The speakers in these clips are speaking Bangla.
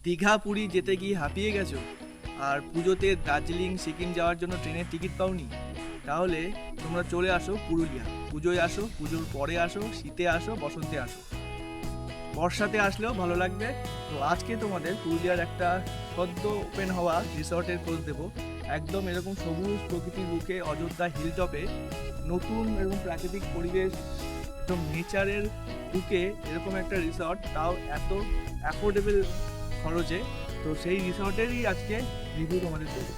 দীঘা পুরী যেতে গিয়ে হাঁপিয়ে গেছো আর পুজোতে দার্জিলিং সিকিম যাওয়ার জন্য ট্রেনের টিকিট পাওনি, তাহলে তোমরা চলে আসো পুরুলিয়া। পুজোয় আসো, পুজোর পরে আসো, শীতে আসো, বসন্তে আসো, বর্ষাতে আসলেও ভালো লাগবে। তো আজকে তোমাদের পুরুলিয়ার একটা সদ্য ওপেন হওয়া রিসর্টের খোঁজ দেবো। একদম এরকম সবুজ প্রকৃতির বুকে অযোধ্যা হিলটপে নতুন এরকম প্রাকৃতিক পরিবেশ, একদম নেচারের বুকে এরকম একটা রিসর্ট, তাও এত অ্যাফোর্ডেবল খরচে। তো সেই রিসর্টেরই আজকে রিভিউ তোমাদের দেবো।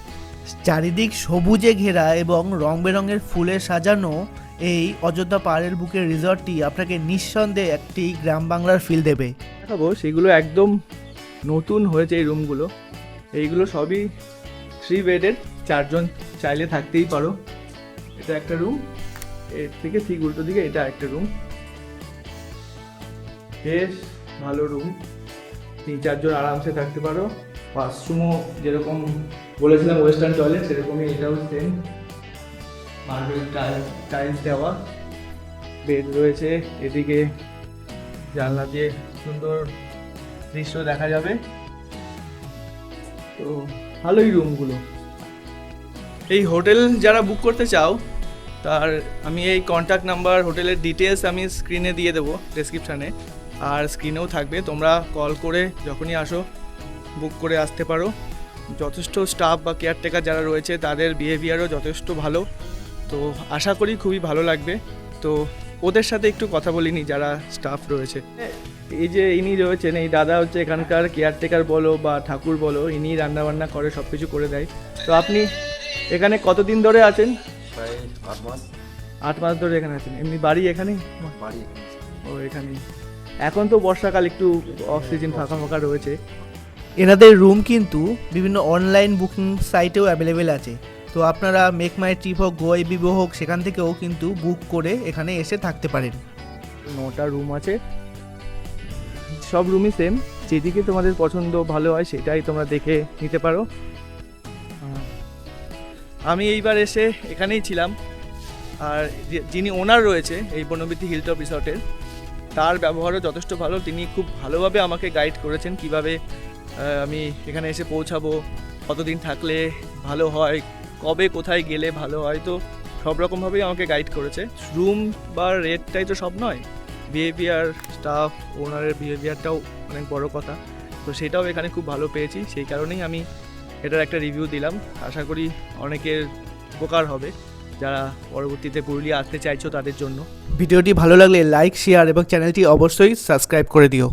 চারিদিক সবুজে ঘেরা এবং রং বেরঙের ফুলে সাজানো এই অযোধ্যা পাহাড়ের বুকের রিসর্টটি আপনাকে নিঃসন্দেহে একটি গ্রাম বাংলার ফিল দেবে। দেখাবো সেগুলো একদম নতুন হয়েছে এই রুমগুলো। এইগুলো সবই 3 বেডের, 4 জন চাইলে থাকতেই পারো। এটা একটা রুম, এর থেকে ঠিক উল্টো দিকে এটা একটা রুম, বেশ ভালো রুম, 3-4 জন আরামসে থাকতে পারো। ওয়াশরুমও যেরকম বলেছিলাম ওয়েস্টার্ন টয়লেট, সেরকমই এটাও সেম, মার্বেল টাইলস দেওয়া। বেড রয়েছে, এদিকে জানলা দিয়ে সুন্দর দৃশ্য দেখা যাবে। তো ভালোই রুমগুলো। এই হোটেল যারা বুক করতে চাও, তার আমি এই কন্ট্যাক্ট নাম্বার, হোটেলের ডিটেলস আমি স্ক্রিনে দিয়ে দেবো ডেসক্রিপশানে, আর স্ক্রিনেও থাকবে। তোমরা কল করে যখনই আসো বুক করে আসতে পারো। যথেষ্ট স্টাফ বা কেয়ারটেকার যারা রয়েছে তাদের বিহেভিয়ারও যথেষ্ট ভালো, তো আশা করি খুবই ভালো লাগবে। তো ওদের সাথে একটু কথা বলিনি যারা স্টাফ রয়েছে। এই যে ইনি রয়েছেন, এই দাদা হচ্ছে এখানকার কেয়ারটেকার বলো বা ঠাকুর বলো, ইনি রান্নাবান্না করে, সব কিছু করে দেয়। তো আপনি এখানে কতদিন ধরে আছেন? প্রায় 8 মাস। 8 মাস ধরে এখানে আছেন। এমনি বাড়ি এখানে? বাড়ি ও এখানেই। এখন তো বর্ষাকাল, একটু অফ সিজন ফাঁকা ফাঁকা রয়েছে। এনাদের রুম কিন্তু বিভিন্ন অনলাইন বুকিং সাইটেও অ্যাভেলেবেল আছে। তো আপনারা মেক মাই ট্রিপ হোক, গো বিবো হোক, সেখান থেকেও কিন্তু বুক করে এখানে এসে থাকতে পারেন। 9টা রুম আছে, সব রুমই সেম। যেদিকে তোমাদের পছন্দ ভালো হয় সেটাই তোমরা দেখে নিতে পারো। আমি এইবার এসে এখানেই ছিলাম, আর যিনি ওনার রয়েছে এই বনবিথি হিলটপ রিসর্টের, তার ব্যবহারও যথেষ্ট ভালো। তিনি খুব ভালোভাবে আমাকে গাইড করেছেন কিভাবে আমি এখানে এসে পৌঁছাবো, কতদিন থাকলে ভালো হয়, কবে কোথায় গেলে ভালো হয়। তো সব রকমভাবেই আমাকে গাইড করেছে। রুম বা রেটটাই তো সব নয়, বিহেভিয়ার, স্টাফ, ওনারের বিহেভিয়ারটাও অনেক বড় কথা। তো সেটাও এখানে খুব ভালো পেয়েছি, সেই কারণেই আমি এটার একটা রিভিউ দিলাম। আশা করি অনেকের উপকার হবে যারা পরবর্তীতে পুরুলিয়া আসতে চাইছো তাদের জন্য। ভিডিওটি ভালো লাগলে লাইক, শেয়ার এবং চ্যানেলটি অবশ্যই সাবস্ক্রাইব করে দিও।